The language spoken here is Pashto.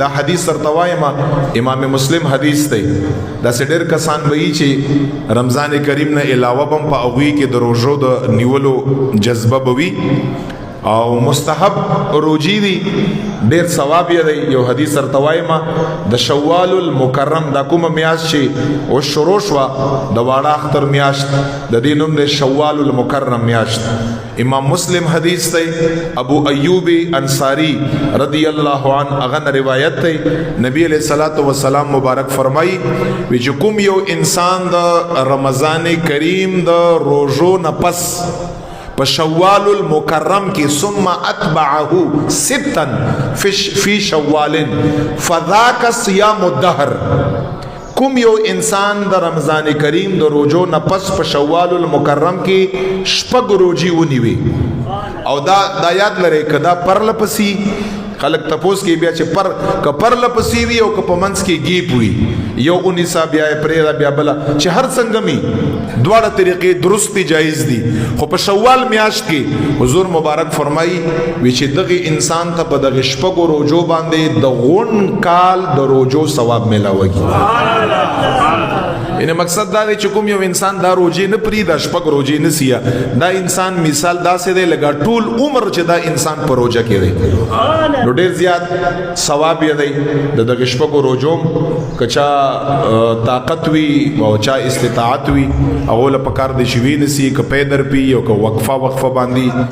دا حدیث سرتوایم امام مسلم حدیث دی دا سډیر کسان وی چې رمضان کریم نه علاوه بم په اوی کې د روزو د نیولو جذبه بوي او مستحب روجی دی ډیر ثواب یې دی یو حدیث سرتوایم د شوال المکرم دا کوم میاشت چې او شروع شوا د واړه اختر میاشت د دینوم د شوال المکرم میاشت امام مسلم حدیث دی ابو ایوب انصاری رضی الله عنه اغه روایت دی نبی علیہ الصلوۃ والسلام مبارک فرمای وی چې کوم یو انسان د رمضان کریم د روزو نه پس په شوال المکرم کې ثم اتبعه ستا فی شوال فذاک صيام الدهر کوم یو انسان د رمضان کریم د روزو نه پس په شوال المکرم کې شپږ روزي ونیوي او دا یاد لري کدا پرله پسی خلق تپوس کې بیا چې پر لپسی وی او په منس کې گیپ وی یو 19 بیا پرې بیا بلا چې هر څنګه می دواړه طریقې درست دي جایز دي خو په شوال میاشت کې حضور مبارک فرمایي وی چې دغه انسان ته په دغه شپږو روزو باندې د غون کال د روزو ثواب ملاوي ان مقصد دا دی چې کوم یو انسان دا روزي نه پری دا شپږ روزي نه سیا دا انسان مثال دا سه دی لګا ټول عمر چې دا انسان په روزه کې دی نو ډیر زیات ثواب یې دی د دغه شپږو روزو کچا طاقت وی او چا استطاعت وی هغه له پکار د شوی نسی ک پیدر پی او ک وقفه باندې